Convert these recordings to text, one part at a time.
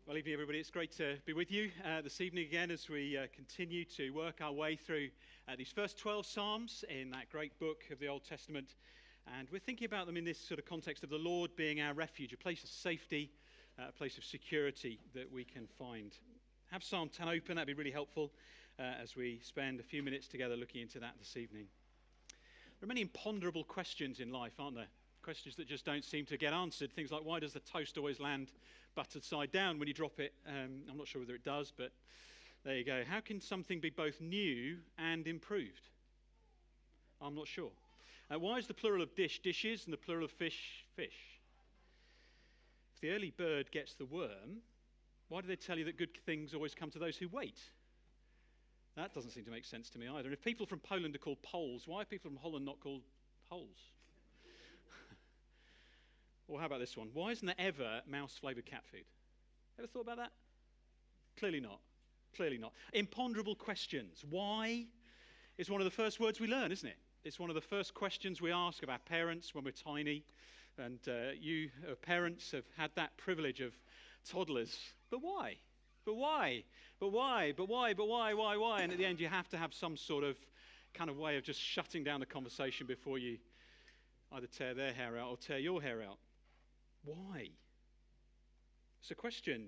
Well, evening, everybody. It's great to be with you this evening again as we continue to work our way through these first 12 Psalms in that great book of the Old Testament. And we're thinking about them in this sort of context of the Lord being our refuge, a place of safety, a place of security that we can find. Have Psalm 10 open. That'd be really helpful as we spend a few minutes together looking into that this evening. There are many imponderable questions in life, aren't there? Questions that just don't seem to get answered. Things like, why does the toast always land buttered side down when you drop it? I'm not sure whether it does, but there you go. How can something be both new and improved? I'm not sure. Why is the plural of dish dishes and the plural of fish fish? If the early bird gets the worm, why do they tell you that good things always come to those who wait? That doesn't seem to make sense to me either. And if people from Poland are called Poles, why are people from Holland not called Poles? Or how about this one? Why isn't there ever mouse-flavoured cat food? Ever thought about that? Clearly not. Clearly not. Imponderable questions. Why is one of the first words we learn, isn't it? It's one of the first questions we ask of our parents when we're tiny. And you parents have had that privilege of toddlers. But why? But why? But why? But why? But why? And at the end you have to have some sort of kind of way of just shutting down the conversation before you either tear their hair out or tear your hair out. Why? It's a question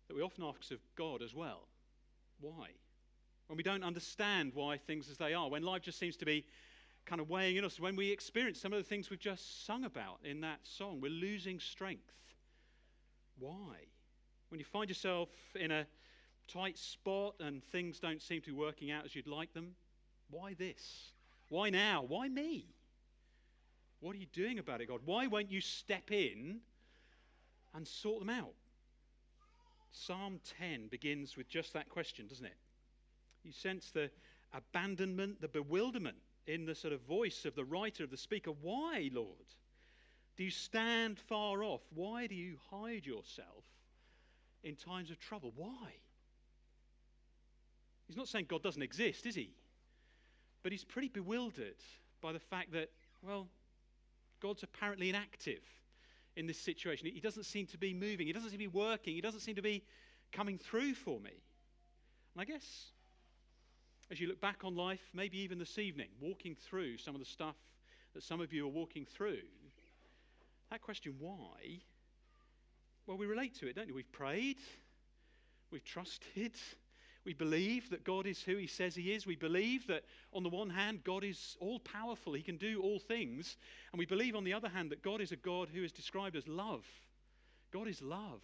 that we often ask of God as well. Why? When we don't understand why things as they are, when life just seems to be kind of weighing in us, when we experience some of the things we've just sung about in that song, we're losing strength. Why? When you find yourself in a tight spot and things don't seem to be working out as you'd like them, why this? Why now? Why me? What are you doing about it, God? Why won't you step in and sort them out? Psalm 10 begins with just that question, doesn't it? You sense the abandonment, the bewilderment in the sort of voice of the writer, of the speaker. Why, Lord? Do you stand far off? Why do you hide yourself in times of trouble? Why? He's not saying God doesn't exist, is he? But he's pretty bewildered by the fact that, well, God's apparently inactive in this situation. He doesn't seem to be moving. He doesn't seem to be working. He doesn't seem to be coming through for me. And I guess as you look back on life, maybe even this evening, walking through some of the stuff that some of you are walking through, that question, why? Well, we relate to it, don't we? We've prayed. We've trusted. We believe that God is who he says he is. We believe that on the one hand, God is all-powerful. He can do all things. And we believe on the other hand that God is a God who is described as love. God is love.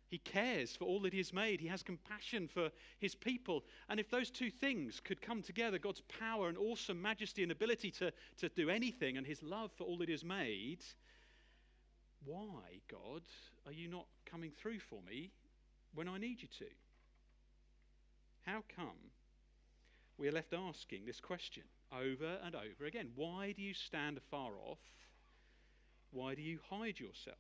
He cares for all that he has made. He has compassion for his people. And if those two things could come together, God's power and awesome majesty and ability to do anything and his love for all that he has made, why, God, are you not coming through for me when I need you to? How come we are left asking this question over and over again? Why do you stand afar off? Why do you hide yourself?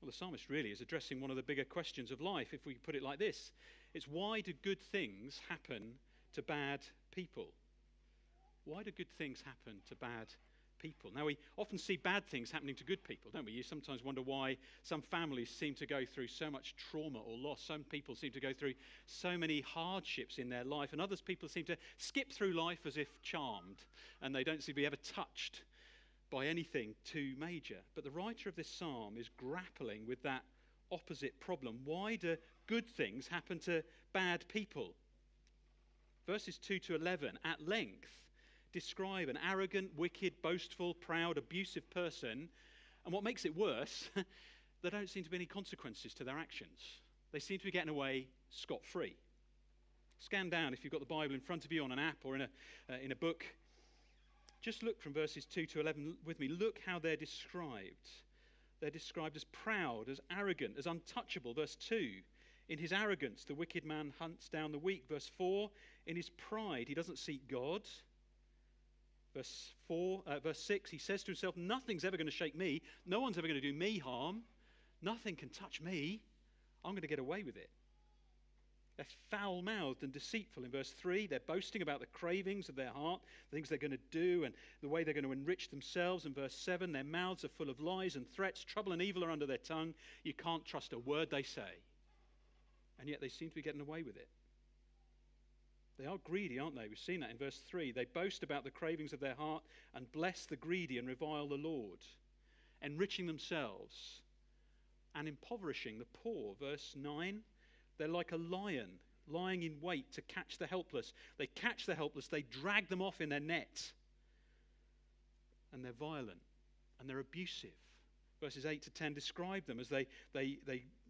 Well, the psalmist really is addressing one of the bigger questions of life, if we put it like this. It's why do good things happen to bad people? Why do good things happen to bad people? Now, we often see bad things happening to good people, don't we? You sometimes wonder why some families seem to go through so much trauma or loss. Some people seem to go through so many hardships in their life, and others people seem to skip through life as if charmed, and they don't seem to be ever touched by anything too major. But the writer of this psalm is grappling with that opposite problem. Why do good things happen to bad people? Verses 2 to 11, at length, describe an arrogant, wicked, boastful, proud, abusive person. And what makes it worse, there don't seem to be any consequences to their actions. They seem to be getting away scot-free. Scan down, if you've got the Bible in front of you on an app or in a book. Just look from verses 2 to 11 with me. Look how they're described. They're described as proud, as arrogant, as untouchable. Verse 2, in his arrogance, the wicked man hunts down the weak. Verse 4, in his pride, he doesn't seek God. Verse 6, he says to himself, nothing's ever going to shake me. No one's ever going to do me harm. Nothing can touch me. I'm going to get away with it. They're foul-mouthed and deceitful. In verse 3, they're boasting about the cravings of their heart, the things they're going to do and the way they're going to enrich themselves. In verse 7, their mouths are full of lies and threats. Trouble and evil are under their tongue. You can't trust a word they say. And yet they seem to be getting away with it. They are greedy, aren't they? We've seen that in verse 3. They boast about the cravings of their heart and bless the greedy and revile the Lord, enriching themselves and impoverishing the poor. Verse 9, they're like a lion lying in wait to catch the helpless. They catch the helpless, they drag them off in their net. And they're violent and they're abusive. Verses 8 to 10 describe them as they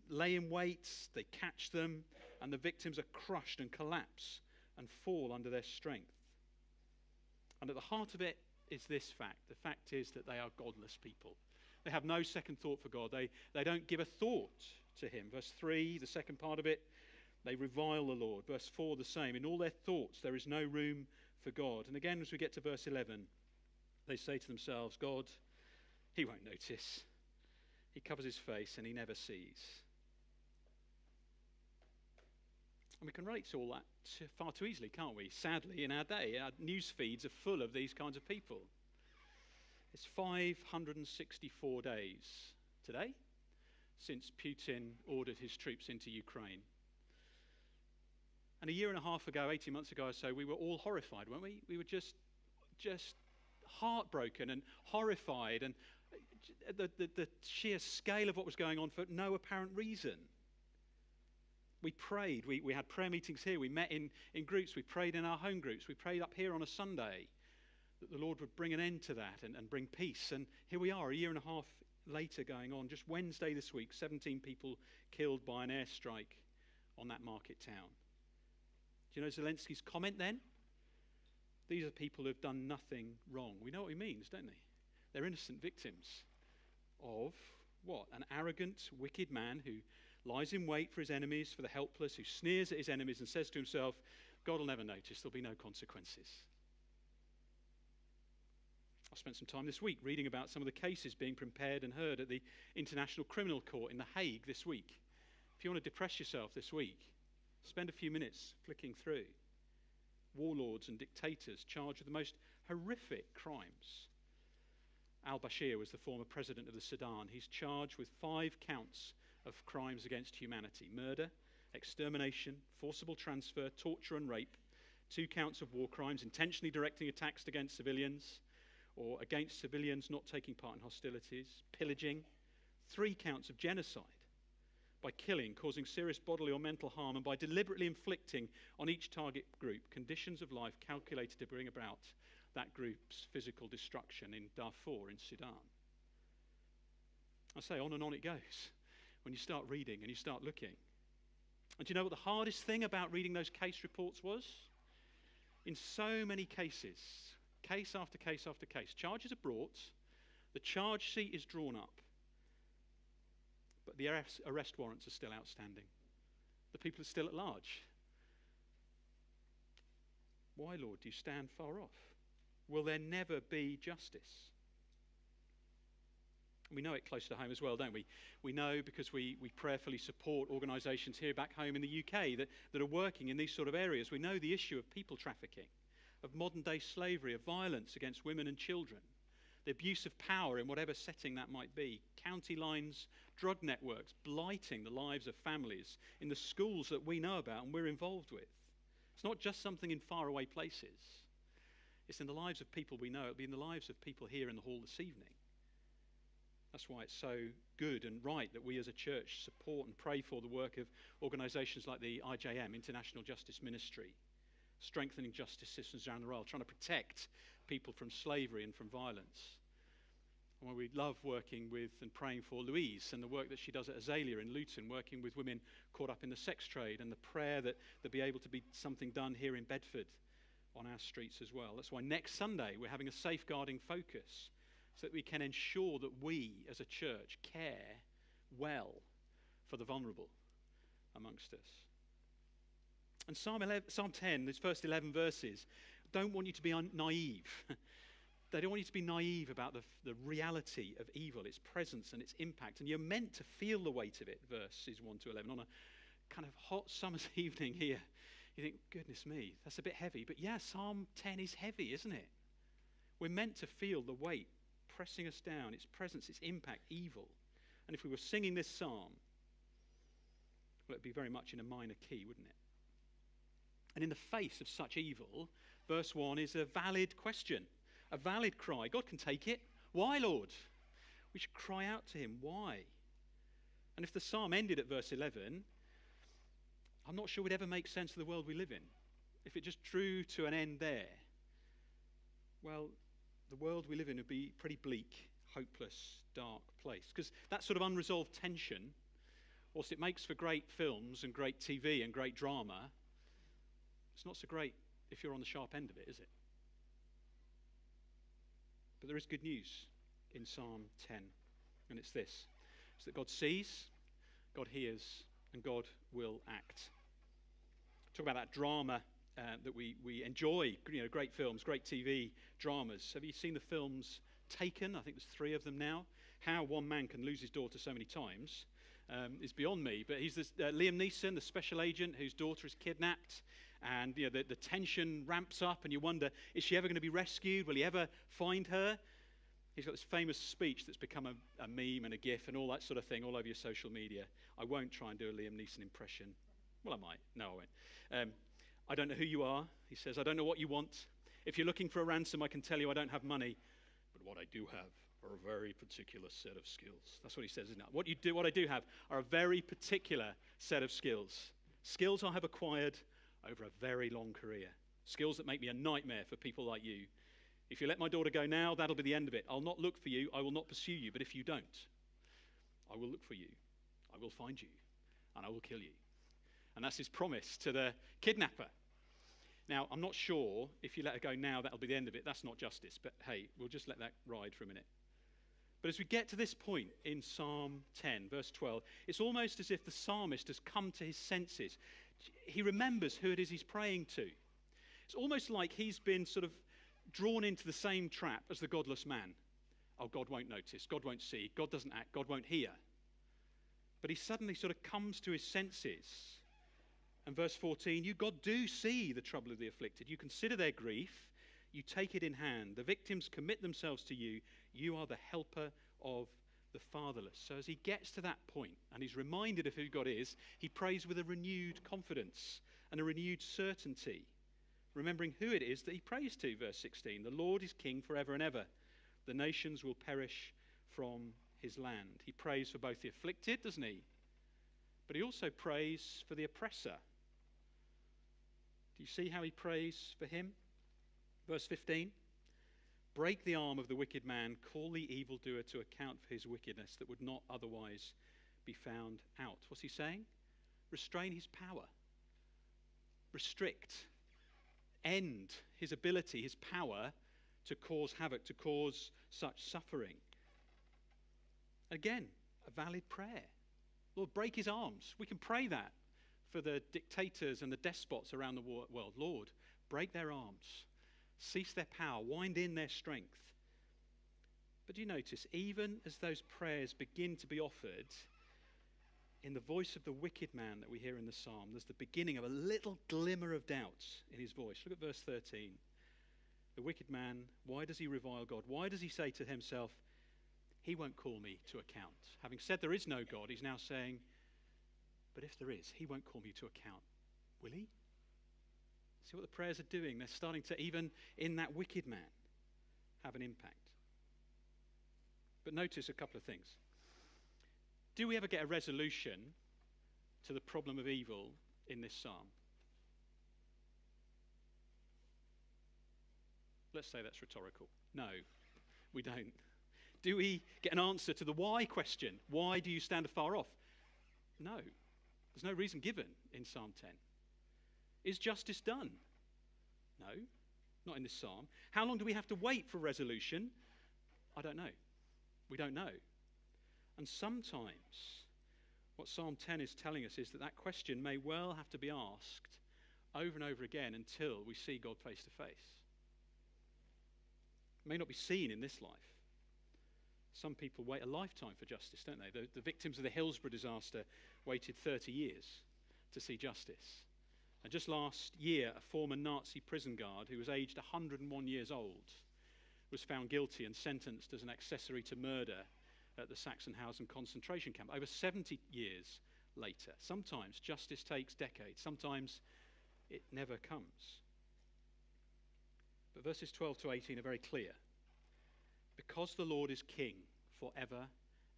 lay in wait, they catch them, and the victims are crushed and collapse and fall under their strength. And at the heart of it is this fact. The fact is that they are godless people. They have no second thought for God. They don't give a thought to him. Verse 3, the second part of it, they revile the Lord. Verse 4, the same. In all their thoughts there is no room for God. And again, as we get to verse 11, they say to themselves, God, he won't notice. He covers his face and he never sees. And we can relate to all that far too easily, can't we? Sadly, in our day, our news feeds are full of these kinds of people. It's 564 days today since Putin ordered his troops into Ukraine. And a year and a half ago, 18 months ago or so, we were all horrified, weren't we? We were just heartbroken and horrified, and the sheer scale of what was going on for no apparent reason. We prayed. We had prayer meetings here. We met in groups. We prayed in our home groups. We prayed up here on a Sunday that the Lord would bring an end to that and bring peace. And here we are, a year and a half later going on. Just Wednesday this week, 17 people killed by an airstrike on that market town. Do you know Zelensky's comment then? These are people who have done nothing wrong. We know what he means, don't they? They're innocent victims of what? An arrogant, wicked man who lies in wait for his enemies, for the helpless, who sneers at his enemies and says to himself, God will never notice, there'll be no consequences. I spent some time this week reading about some of the cases being prepared and heard at the International Criminal Court in The Hague this week. If you want to depress yourself this week, spend a few minutes flicking through. Warlords and dictators charged with the most horrific crimes. Al-Bashir was the former president of the Sudan. He's charged with 5 counts of crimes against humanity: murder, extermination, forcible transfer, torture and rape, 2 counts of war crimes, intentionally directing attacks against civilians or against civilians not taking part in hostilities, pillaging, 3 counts of genocide by killing, causing serious bodily or mental harm, and by deliberately inflicting on each target group conditions of life calculated to bring about that group's physical destruction in Darfur in Sudan. I say on and on it goes when you start reading and you start looking. And do you know what the hardest thing about reading those case reports was? In so many cases, case after case after case, charges are brought, the charge sheet is drawn up, but the arrest warrants are still outstanding. The people are still at large. Why, Lord, do you stand far off? Will there never be justice? We know it close to home as well, don't we? We know because we prayerfully support organisations here back home in the UK that are working in these sort of areas. We know the issue of people trafficking, of modern-day slavery, of violence against women and children, the abuse of power in whatever setting that might be, county lines, drug networks, blighting the lives of families in the schools that we know about and we're involved with. It's not just something in faraway places. It's in the lives of people we know. It'll be in the lives of people here in the hall this evening. That's why it's so good and right that we as a church support and pray for the work of organisations like the IJM, International Justice Ministry, strengthening justice systems around the world, trying to protect people from slavery and from violence. And why we love working with and praying for Louise and the work that she does at Azalea in Luton, working with women caught up in the sex trade, and the prayer that there'll be able to be something done here in Bedford on our streets as well. That's why next Sunday we're having a safeguarding focus, so that we can ensure that we as a church care well for the vulnerable amongst us. And Psalm 10, these first 11 verses, don't want you to be naive. They don't want you to be naive about the reality of evil, its presence and its impact. And you're meant to feel the weight of it, verses 1 to 11. On a kind of hot summer's evening here, you think, goodness me, that's a bit heavy. But yeah, Psalm 10 is heavy, isn't it? We're meant to feel the weight pressing us down, its presence, its impact, evil. And if we were singing this psalm, well, it'd be very much in a minor key, wouldn't it? And in the face of such evil, verse 1 is a valid question, a valid cry. God can take it. Why, Lord? We should cry out to him. Why? And if the psalm ended at verse 11, I'm not sure we'd ever make sense of the world we live in. If it just drew to an end there, well, the world we live in would be a pretty bleak, hopeless, dark place. Because that sort of unresolved tension, whilst it makes for great films and great TV and great drama, it's not so great if you're on the sharp end of it, is it? But there is good news in Psalm 10, and it's this. It's that God sees, God hears, and God will act. Talk about that drama that we enjoy, great films, great TV dramas. Have you seen the films Taken? I think there's 3 of them now. How one man can lose his daughter so many times is beyond me. But he's this Liam Neeson, the special agent whose daughter is kidnapped. And the tension ramps up and you wonder, is she ever going to be rescued? Will he ever find her? He's got this famous speech that's become a meme and a gif and all that sort of thing all over your social media. I won't try and do a Liam Neeson impression. Well, I might. No, I won't. I don't know who you are. He says, I don't know what you want. If you're looking for a ransom, I can tell you I don't have money. But what I do have are a very particular set of skills. That's what he says, isn't it? What I do have are a very particular set of skills. Skills I have acquired over a very long career. Skills that make me a nightmare for people like you. If you let my daughter go now, that'll be the end of it. I'll not look for you. I will not pursue you. But if you don't, I will look for you. I will find you. And I will kill you. And that's his promise to the kidnapper. Now, I'm not sure if you let her go now, that'll be the end of it. That's not justice. But hey, we'll just let that ride for a minute. But as we get to this point in Psalm 10, verse 12, it's almost as if the psalmist has come to his senses. He remembers who it is he's praying to. It's almost like he's been sort of drawn into the same trap as the godless man. Oh, God won't notice. God won't see. God doesn't act. God won't hear. But he suddenly sort of comes to his senses. And verse 14, you, God, do see the trouble of the afflicted. You consider their grief. You take it in hand. The victims commit themselves to you. You are the helper of the fatherless. So as he gets to that point and he's reminded of who God is, he prays with a renewed confidence and a renewed certainty, remembering who it is that he prays to. Verse 16, the Lord is king forever and ever. The nations will perish from his land. He prays for both the afflicted, doesn't he? But he also prays for the oppressor. Do you see how he prays for him? Verse 15, break the arm of the wicked man, call the evildoer to account for his wickedness that would not otherwise be found out. What's he saying? Restrain his power. Restrict. End his ability, his power to cause havoc, to cause such suffering. Again, a valid prayer. Lord, break his arms. We can pray that for the dictators and the despots around the world. Lord, break their arms. Cease their power. Wind in their strength. But do you notice, even as those prayers begin to be offered, in the voice of the wicked man that we hear in the psalm, there's the beginning of a little glimmer of doubt in his voice. Look at verse 13. The wicked man, why does he revile God? Why does he say to himself, he won't call me to account? Having said there is no God, he's now saying, but if there is, he won't call me to account. Will he? See what the prayers are doing? They're starting to, even in that wicked man, have an impact. But notice a couple of things. Do we ever get a resolution to the problem of evil in this psalm? Let's say that's rhetorical. No, we don't. Do we get an answer to the why question? Why do you stand afar off? No. There's no reason given in Psalm 10. Is justice done? No, not in this psalm. How long do we have to wait for resolution? I don't know. We don't know. And sometimes what Psalm 10 is telling us is that that question may well have to be asked over and over again until we see God face to face. It may not be seen in this life. Some people wait a lifetime for justice, don't they? The victims of the Hillsborough disaster waited 30 years to see justice. And just last year, a former Nazi prison guard who was aged 101 years old was found guilty and sentenced as an accessory to murder at the Sachsenhausen concentration camp over 70 years later. Sometimes justice takes decades, sometimes it never comes. But verses 12 to 18 are very clear. Because the Lord is king forever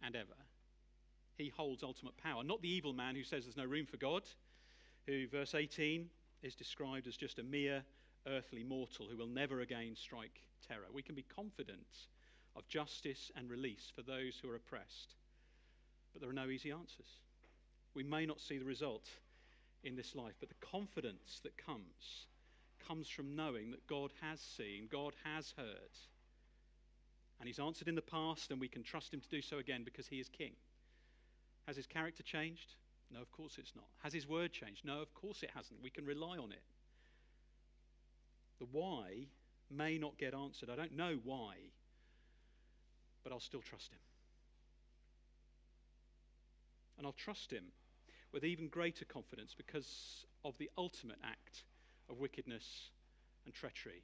and ever, he holds ultimate power. Not the evil man who says there's no room for God, who, verse 18, is described as just a mere earthly mortal who will never again strike terror. We can be confident of justice and release for those who are oppressed. But there are no easy answers. We may not see the result in this life, but the confidence that comes from knowing that God has seen, God has heard, and he's answered in the past, and we can trust him to do so again because he is king. Has his character changed? No, of course it's not. Has his word changed? No, of course it hasn't. We can rely on it. The why may not get answered. I don't know why, but I'll still trust him. And I'll trust him with even greater confidence because of the ultimate act of wickedness and treachery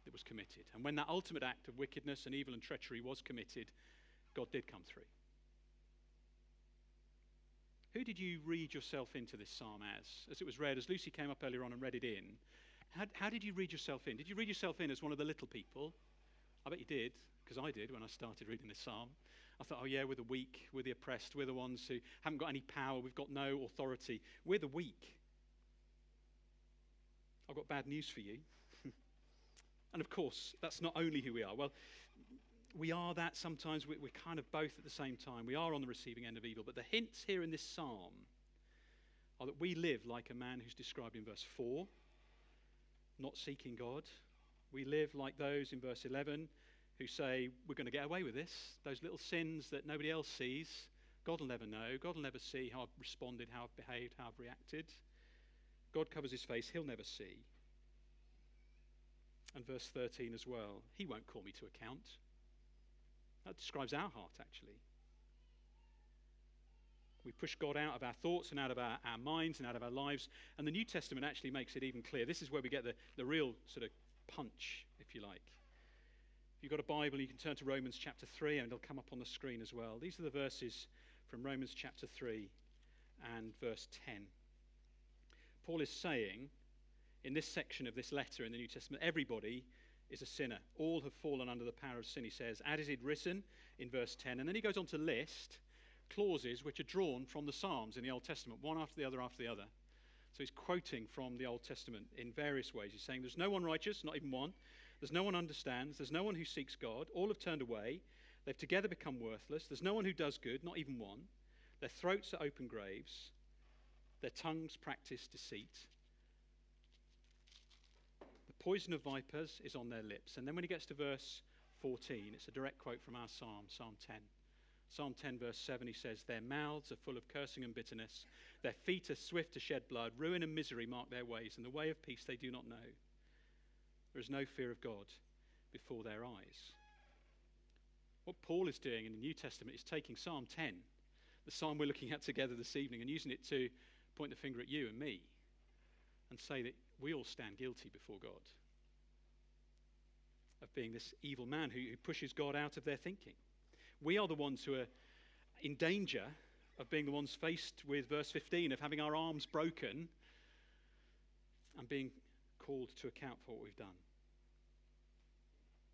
that was committed. And when that ultimate act of wickedness and evil and treachery was committed, God did come through. Who did you read yourself into this psalm as it was read, as Lucy came up earlier on and read it in? How did you read yourself in? Did you read yourself in as one of the little people? I bet you did, because I did when I started reading this psalm. I thought, oh yeah, we're the weak, we're the oppressed, we're the ones who haven't got any power, we've got no authority. We're the weak. I've got bad news for you. And of course, that's not only who we are. Well, we are that sometimes. We're kind of both at the same time. We are on the receiving end of evil. But the hints here in this psalm are that we live like a man who's described in verse 4, not seeking God. We live like those in verse 11 who say, we're going to get away with this. Those little sins that nobody else sees, God will never know. God will never see how I've responded, how I've behaved, how I've reacted. God covers his face. He'll never see. And verse 13 as well. He won't call me to account. That describes our heart, actually. We push God out of our thoughts and out of our minds and out of our lives. And the New Testament actually makes it even clear. This is where we get the real sort of punch, if you like. If you've got a Bible, you can turn to Romans chapter 3, and it'll come up on the screen as well. These are the verses from Romans chapter 3 and verse 10. Paul is saying, in this section of this letter in the New Testament, everybody is a sinner. All have fallen under the power of sin, he says, as it is written in verse 10. And then he goes on to list clauses which are drawn from the Psalms in the Old Testament, one after the other after the other. So he's quoting from the Old Testament in various ways. He's saying there's no one righteous, not even one. There's no one who understands. There's no one who seeks God. All have turned away. They've together become worthless. There's no one who does good, not even one. Their throats are open graves. Their tongues practice deceit. The poison of vipers is on their lips. And then when he gets to verse 14, it's a direct quote from our psalm, Psalm 10. Psalm 10 verse 7, he says, their mouths are full of cursing and bitterness. Their feet are swift to shed blood. Ruin and misery mark their ways, and the way of peace they do not know. There is no fear of God before their eyes. What Paul is doing in the New Testament is taking Psalm 10, the psalm we're looking at together this evening, and using it to point the finger at you and me and say that we all stand guilty before God of being this evil man who pushes God out of their thinking. We are the ones who are in danger of being the ones faced with verse 15, of having our arms broken and being called to account for what we've done.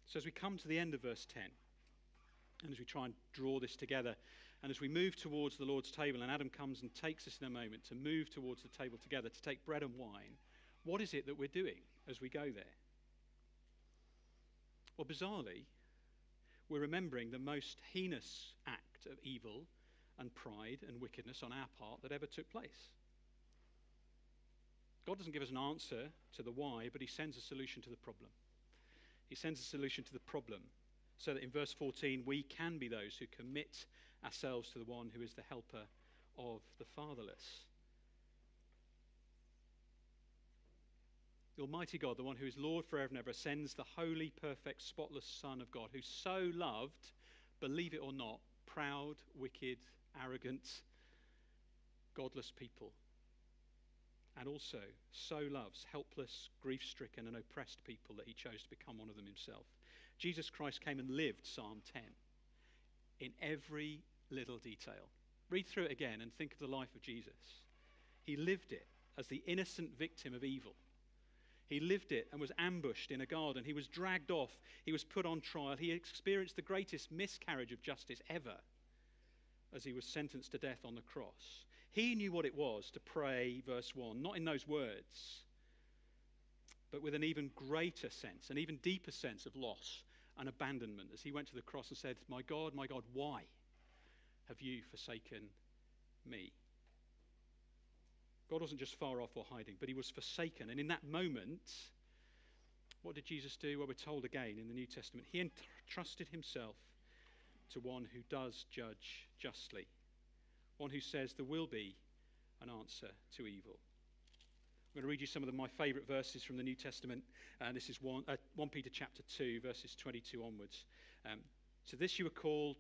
So as we come to the end of verse 10, and as we try and draw this together, and as we move towards the Lord's table, and Adam comes and takes us in a moment to move towards the table together, to take bread and wine, what is it that we're doing as we go there? Well, bizarrely, we're remembering the most heinous act of evil and pride and wickedness on our part that ever took place. God doesn't give us an answer to the why, but he sends a solution to the problem. He sends a solution to the problem so that in verse 14 we can be those who commit ourselves to the one who is the helper of the fatherless. The Almighty God, the one who is Lord forever and ever, sends the holy, perfect, spotless Son of God, who so loved, believe it or not, proud, wicked, arrogant, godless people. and also so loves helpless, grief-stricken and oppressed people that he chose to become one of them himself. Jesus Christ came and lived Psalm 10 in every little detail. Read through it again and think of the life of Jesus. He lived it as the innocent victim of evil. He lived it and was ambushed in a garden. He was dragged off. He was put on trial. He experienced the greatest miscarriage of justice ever as he was sentenced to death on the cross. He knew what it was to pray, verse 1, not in those words, but with an even greater sense, an even deeper sense of loss and abandonment as he went to the cross and said, my God, why have you forsaken me? God wasn't just far off or hiding, but he was forsaken. And in that moment, what did Jesus do? Well, we're told again in the New Testament, he entrusted himself to one who does judge justly, one who says there will be an answer to evil. I'm going to read you some of my favourite verses from the New Testament. This is 1 Peter chapter 2, verses 22 onwards. To this you are called,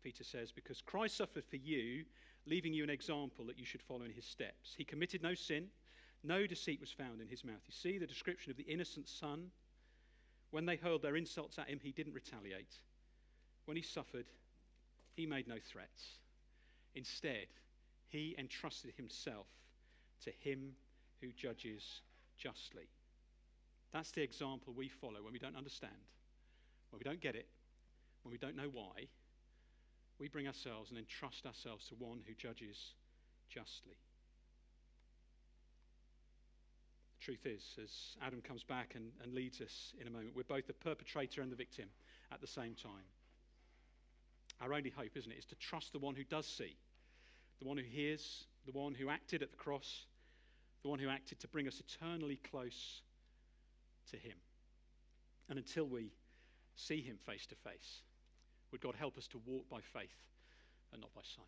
Peter says, because Christ suffered for you, leaving you an example that you should follow in his steps. He committed no sin. No deceit was found in his mouth. You see the description of the innocent son. When they hurled their insults at him, he didn't retaliate. When he suffered, he made no threats. Instead, he entrusted himself to him who judges justly. That's the example we follow when we don't understand, when we don't get it, when we don't know why. We bring ourselves and entrust ourselves to one who judges justly. The truth is, as Adam comes back and leads us in a moment, we're both the perpetrator and the victim at the same time. Our only hope, isn't it, is to trust the one who does see, the one who hears, the one who acted at the cross, the one who acted to bring us eternally close to him. And until we see him face to face, would God help us to walk by faith and not by sight.